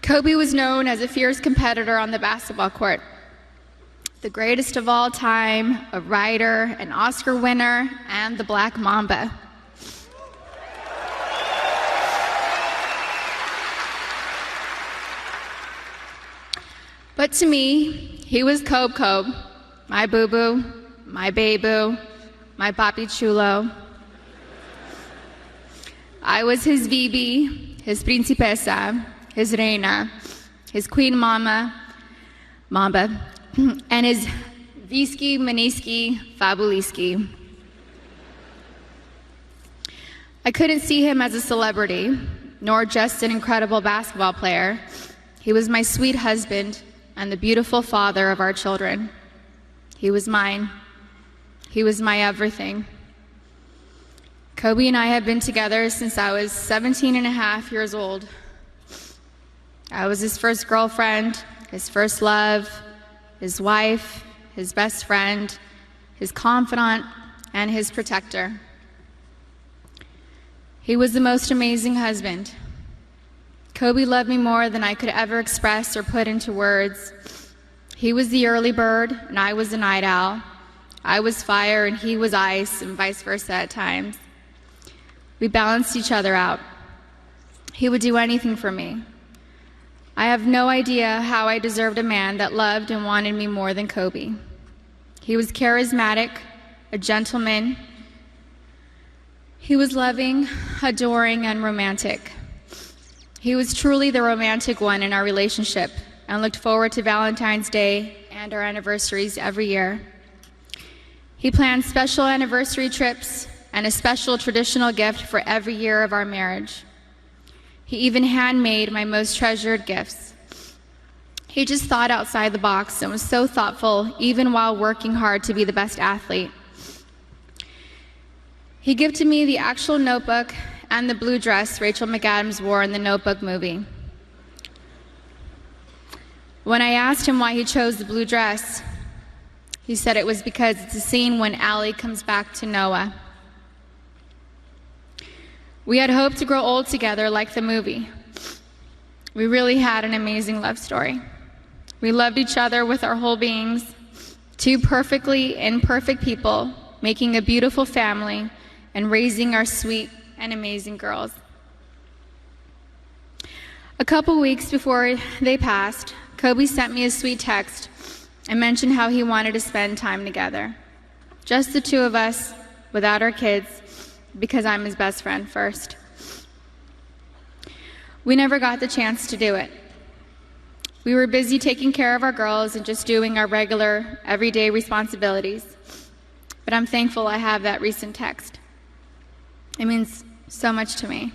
Kobe was known as a fierce competitor on the basketball court. The greatest of all time, a writer, an Oscar winner, and the Black Mamba. But to me, he was Kobe, my boo-boo, my baby, my papi chulo. I was his Bibi, his principesa, his reina, his queen mamba, and his Visky, Maniski, Fabuliski. I couldn't see him as a celebrity, nor just an incredible basketball player. He was my sweet husband and the beautiful father of our children. He was mine. He was my everything. Kobe and I have been together since I was 17 and a half years old. I was his first girlfriend, his first love, his wife, his best friend, his confidant, and his protector. He was the most amazing husband. Kobe loved me more than I could ever express or put into words. He was the early bird, and I was the night owl. I was fire, and he was ice, and vice versa at times. We balanced each other out. He would do anything for me. I have no idea how I deserved a man that loved and wanted me more than Kobe. He was charismatic, a gentleman. He was loving, adoring, and romantic. He was truly the romantic one in our relationship and looked forward to Valentine's Day and our anniversaries every year. He planned special anniversary trips and a special traditional gift for every year of our marriage. He even handmade my most treasured gifts. He just thought outside the box and was so thoughtful, even while working hard to be the best athlete. He gifted me the actual notebook and the blue dress Rachel McAdams wore in the Notebook movie. When I asked him why he chose the blue dress, he said it was because it's a scene when Allie comes back to Noah. We had hoped to grow old together like the movie. We really had an amazing love story. We loved each other with our whole beings, two perfectly imperfect people, making a beautiful family and raising our sweet and amazing girls. A couple weeks before they passed, Kobe sent me a sweet text and mentioned how he wanted to spend time together. Just the two of us, without our kids, because I'm his best friend first. We never got the chance to do it. We were busy taking care of our girls and just doing our regular, everyday responsibilities. But I'm thankful I have that recent text. It means so much to me.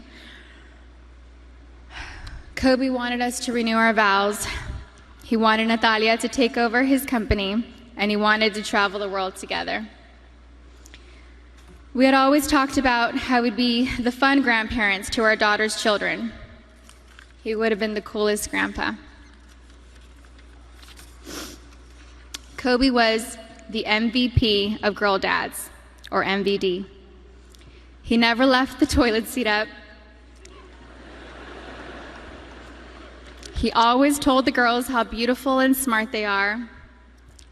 Kobe wanted us to renew our vows. He wanted Natalia to take over his company, and he wanted to travel the world together. We had always talked about how we'd be the fun grandparents to our daughter's children. He would have been the coolest grandpa. Kobe was the MVP of Girl Dads, or MVD. He never left the toilet seat up. He always told the girls how beautiful and smart they are.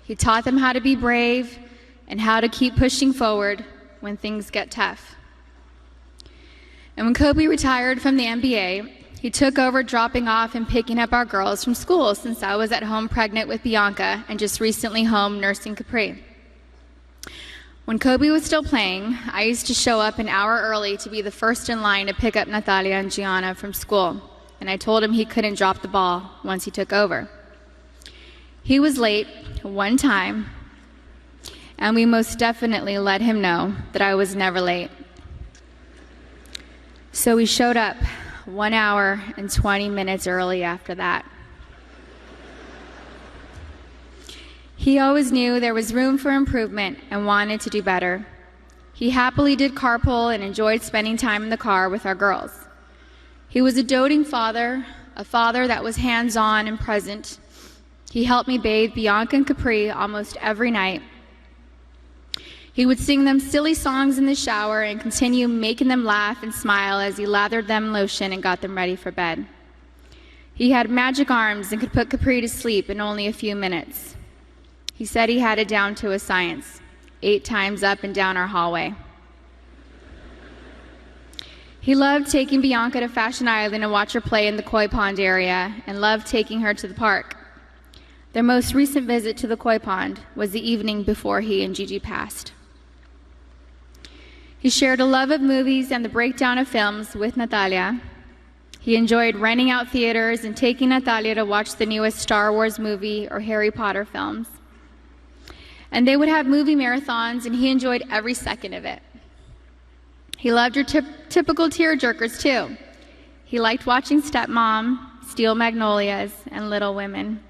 He taught them how to be brave and how to keep pushing forward when things get tough. And when Kobe retired from the NBA, he took over dropping off and picking up our girls from school since I was at home pregnant with Bianca and just recently home nursing Capri. When Kobe was still playing, I used to show up an hour early to be the first in line to pick up Natalia and Gianna from school, and I told him he couldn't drop the ball once he took over. He was late one time, and we most definitely let him know that I was never late. So we showed up 1 hour and 20 minutes early after that. He always knew there was room for improvement and wanted to do better. He happily did carpool and enjoyed spending time in the car with our girls. He was a doting father, a father that was hands-on and present. He helped me bathe Bianca and Capri almost every night. He would sing them silly songs in the shower and continue making them laugh and smile as he lathered them in lotion and got them ready for bed. He had magic arms and could put Capri to sleep in only a few minutes. He said he had it down to a science, 8 times up and down our hallway. He loved taking Bianca to Fashion Island and watch her play in the koi pond area, and loved taking her to the park. Their most recent visit to the koi pond was the evening before he and Gigi passed. He shared a love of movies and the breakdown of films with Natalia. He enjoyed renting out theaters and taking Natalia to watch the newest Star Wars movie or Harry Potter films. And they would have movie marathons, and he enjoyed every second of it. He loved her typical tearjerkers, too. He liked watching Stepmom, Steel Magnolias, and Little Women.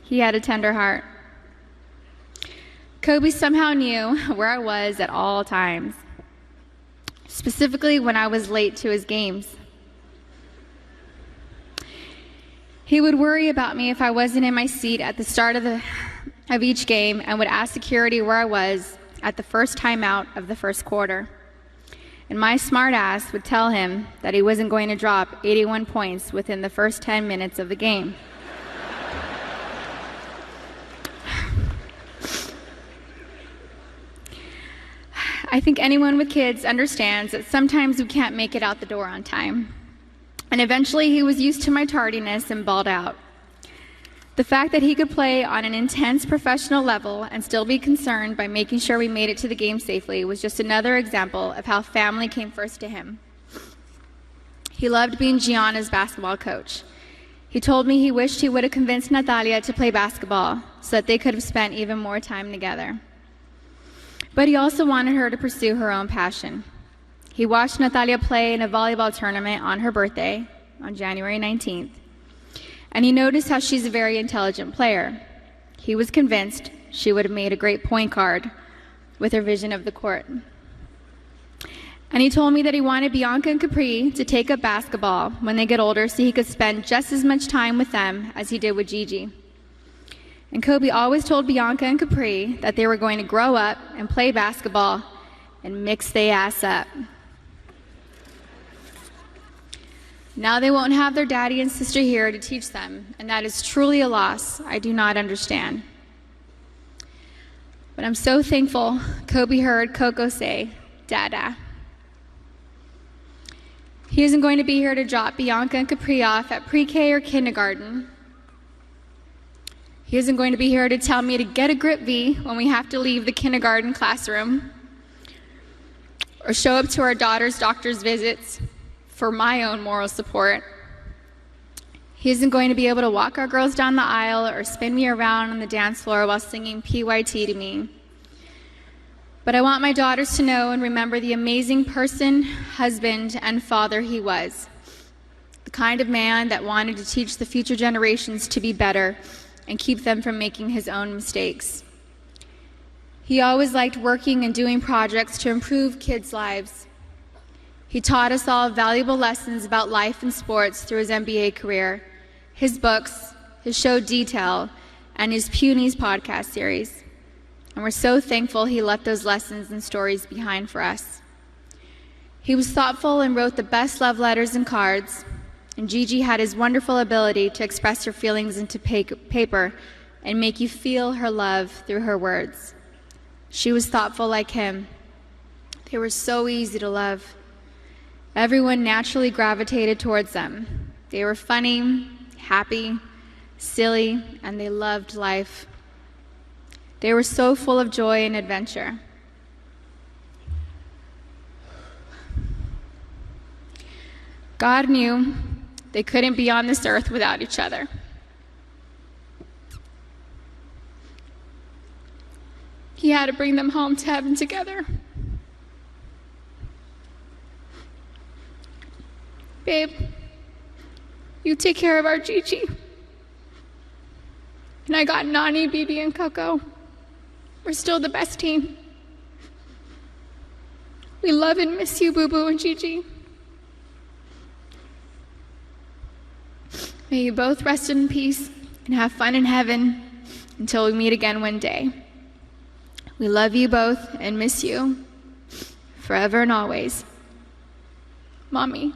He had a tender heart. Kobe somehow knew where I was at all times, specifically when I was late to his games. He would worry about me if I wasn't in my seat at the start of each game, and would ask security where I was at the first timeout of the first quarter. And my smart ass would tell him that he wasn't going to drop 81 points within the first 10 minutes of the game. I think anyone with kids understands that sometimes we can't make it out the door on time. And eventually he was used to my tardiness and bawled out. The fact that he could play on an intense professional level and still be concerned by making sure we made it to the game safely was just another example of how family came first to him. He loved being Gianna's basketball coach. He told me he wished he would have convinced Natalia to play basketball so that they could have spent even more time together. But he also wanted her to pursue her own passion. He watched Natalia play in a volleyball tournament on her birthday, on January 19th. And he noticed how she's a very intelligent player. He was convinced she would have made a great point guard with her vision of the court. And he told me that he wanted Bianca and Capri to take up basketball when they get older so he could spend just as much time with them as he did with Gigi. And Kobe always told Bianca and Capri that they were going to grow up and play basketball and mix they ass up. Now they won't have their daddy and sister here to teach them, and that is truly a loss I do not understand. But I'm so thankful Kobe heard Coco say, "Dada." He isn't going to be here to drop Bianca and Capri off at pre-K or kindergarten. He isn't going to be here to tell me to get a grip V when we have to leave the kindergarten classroom, or show up to our daughter's doctor's visits for my own moral support. He isn't going to be able to walk our girls down the aisle or spin me around on the dance floor while singing PYT to me. But I want my daughters to know and remember the amazing person, husband, and father he was. The kind of man that wanted to teach the future generations to be better and keep them from making his own mistakes. He always liked working and doing projects to improve kids' lives. He taught us all valuable lessons about life and sports through his NBA career, his books, his show Detail, and his Punies podcast series. And we're so thankful he left those lessons and stories behind for us. He was thoughtful and wrote the best love letters and cards, and Gigi had his wonderful ability to express her feelings into paper and make you feel her love through her words. She was thoughtful like him. They were so easy to love. Everyone naturally gravitated towards them. They were funny, happy, silly, and they loved life. They were so full of joy and adventure. God knew they couldn't be on this earth without each other. He had to bring them home to heaven together. Babe, you take care of our Gigi. And I got Nani, Bibi, and Coco. We're still the best team. We love and miss you, Boo Boo and Gigi. May you both rest in peace and have fun in heaven until we meet again one day. We love you both and miss you forever and always. Mommy.